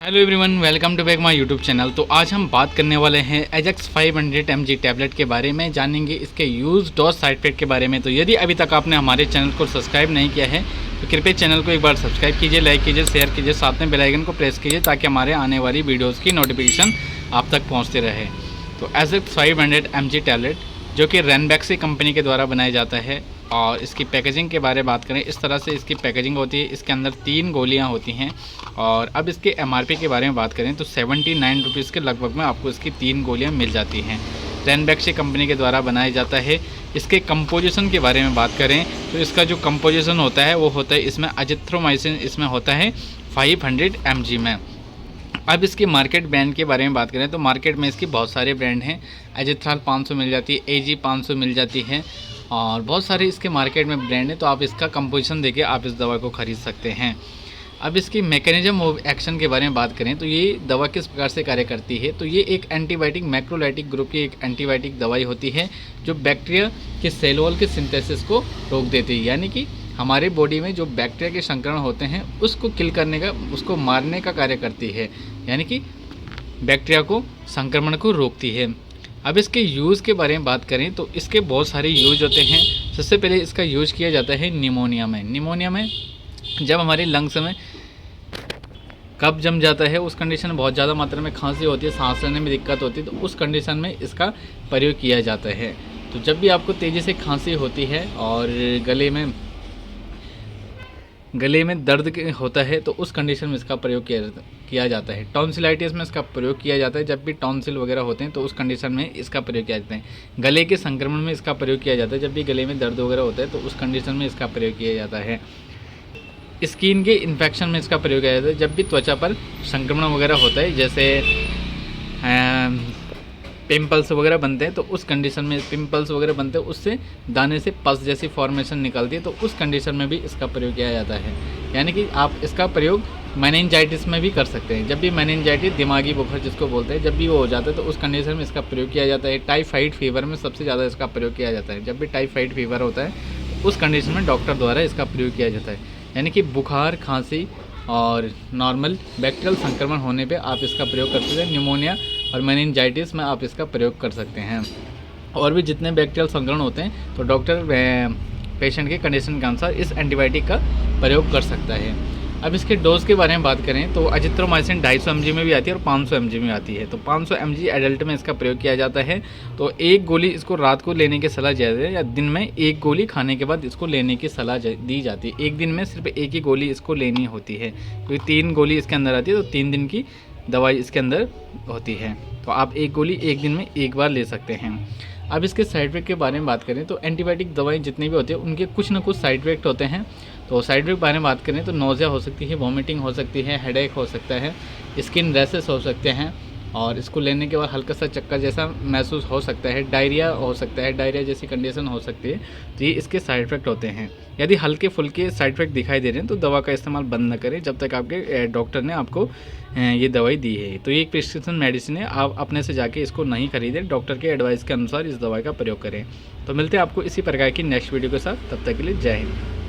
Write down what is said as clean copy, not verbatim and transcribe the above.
Hello everyone, welcome to back my YouTube channel. तो आज हम बात करने वाले हैं एजेक्स 500 mg टैबलेट के बारे में, जानेंगे इसके यूज़ डोज साइड इफेक्ट के बारे में। तो यदि अभी तक आपने हमारे चैनल को सब्सक्राइब नहीं किया है तो कृपया चैनल को एक बार सब्सक्राइब कीजिए, लाइक कीजिए, शेयर कीजिए, साथ में बेल आइकन को प्रेस कीजिए ताकि हमारे आने वाली वीडियोज़ की नोटिफिकेशन आप तक पहुँचते रहे। तो एजेक्स 500 mg टैबलेट जो कि रैनबैक्सी कंपनी के द्वारा बनाया जाता है, और इसकी पैकेजिंग के बारे में बात करें, इस तरह से इसकी पैकेजिंग होती है। इसके अंदर 3 गोलियां होती हैं। और अब इसके एमआरपी के बारे में बात करें तो 79 रुपीज़ के लगभग में आपको इसकी 3 गोलियां मिल जाती हैं। रैनबैक्सी कंपनी के द्वारा बनाया जाता है। इसके कंपोजिशन के बारे में बात करें तो इसका जो कंपोजिशन होता है वो होता है, इसमें अजिथ्रोमाइसिन इसमें होता है 500 mg में। अब इसकी मार्केट ब्रांड के बारे में बात करें तो मार्केट में इसकी बहुत सारे ब्रांड हैं। एजिथ्राल 500 मिल जाती है, एजी 500 मिल जाती है, और बहुत सारे इसके मार्केट में ब्रांड है। तो आप इसका कंपोजिशन देके आप इस दवा को ख़रीद सकते हैं। अब इसकी मैकेनिज्म ऑफ एक्शन के बारे में बात करें तो ये दवा किस प्रकार से कार्य करती है, तो ये एक एंटीबायोटिक मैक्रोलाइटिक ग्रुप की एक एंटीबायोटिक दवाई होती है जो बैक्टीरिया के सेल वॉल के सिंथेसिस को रोक देती है। यानी कि हमारे बॉडी में जो बैक्टीरिया के संक्रमण होते हैं उसको किल करने का, उसको मारने का कार्य करती है, यानी कि बैक्टीरिया को संक्रमण को रोकती है। अब इसके यूज़ के बारे में बात करें तो इसके बहुत सारे यूज होते हैं। सबसे पहले इसका यूज किया जाता है निमोनिया में। निमोनिया में जब हमारे लंग्स में कफ जम जाता है, उस कंडीशन में बहुत ज़्यादा मात्रा में खांसी होती है, सांस लेने में दिक्कत होती है, तो उस कंडीशन में इसका प्रयोग किया जाता है। तो जब भी आपको तेज़ी से खांसी होती है और गले में दर्द होता है तो उस कंडीशन में इसका प्रयोग किया जाता है। टॉन्सिलाइटिस में इसका प्रयोग किया जाता है। जब भी टॉन्सिल वगैरह होते हैं तो उस कंडीशन में इसका प्रयोग किया जाता है। गले के संक्रमण में इसका प्रयोग किया जाता है। जब भी गले में दर्द वगैरह होता है तो उस कंडीशन में इसका प्रयोग किया जाता है। स्किन के इन्फेक्शन में इसका प्रयोग किया जाता है। जब भी त्वचा पर संक्रमण वगैरह होता है, जैसे पिंपल्स वगैरह बनते हैं, तो उस कंडीशन में पिंपल्स वगैरह बनते हैं, उससे दाने से पस जैसी फॉर्मेशन निकलती है, तो उस कंडीशन में भी इसका प्रयोग किया जाता है। यानी कि आप इसका प्रयोग मेनिंजाइटिस में भी कर सकते हैं। जब भी मेनिंजाइटिस, दिमागी बुखार जिसको बोलते हैं, जब भी वो हो जाता है तो उस कंडीशन में इसका प्रयोग किया जाता है। टाइफाइड फीवर में सबसे ज़्यादा इसका प्रयोग किया जाता है। जब भी टाइफाइड फीवर होता है तो उस कंडीशन में डॉक्टर द्वारा इसका प्रयोग किया जाता है। यानी कि बुखार, खांसी और नॉर्मल बैक्टीरियल संक्रमण होने पे आप इसका प्रयोग कर सकते हैं। निमोनिया और मेनिंजाइटिस में आप इसका प्रयोग कर सकते हैं। और भी जितने बैक्टीरियल संक्रमण होते हैं तो डॉक्टर पेशेंट के कंडीशन के अनुसार इस एंटीबायोटिक का प्रयोग कर सकता है। अब इसके डोज के बारे में बात करें तो अजिथ्रोमाइसिन 250 mg में भी आती है और 500 mg में आती है। तो 500 mg एडल्ट में इसका प्रयोग किया जाता है। तो एक गोली इसको रात को लेने की सलाह जाती है, या दिन में एक गोली खाने के बाद इसको लेने की सलाह दी जाती है। एक दिन में सिर्फ एक ही गोली इसको लेनी होती है, क्योंकि 3 गोली इसके अंदर आती है, तो 3 दिन की दवाई इसके अंदर होती है। तो आप एक गोली एक दिन में एक बार ले सकते हैं। अब इसके साइड इफेक्ट के बारे में बात करें तो एंटीबायोटिक दवाएं जितनी भी होती है उनके कुछ ना कुछ साइड इफेक्ट होते हैं। तो साइड इफेक्ट के बारे में बात करें तो नोज़िया हो सकती है, वॉमिटिंग हो सकती है, हेडेक हो सकता है, स्किन रैशेस हो सकते हैं, और इसको लेने के बाद हल्का सा चक्कर जैसा महसूस हो सकता है, डायरिया हो सकता है, डायरिया जैसी कंडीशन हो सकती है। तो ये इसके साइड इफेक्ट होते हैं। यदि हल्के फुल्के साइड इफेक्ट दिखाई दे रहे हैं तो दवा का इस्तेमाल बंद न करें जब तक आपके डॉक्टर ने आपको ये दवाई दी है। तो ये एक प्रिस्क्रिप्शन मेडिसिन है, आप अपने से जाके इसको नहीं खरीदें, डॉक्टर के एडवाइस के अनुसार इस दवाई का प्रयोग करें। तो मिलते हैं आपको इसी प्रकार की नेक्स्ट वीडियो के साथ, तब तक के लिए जय हिंद।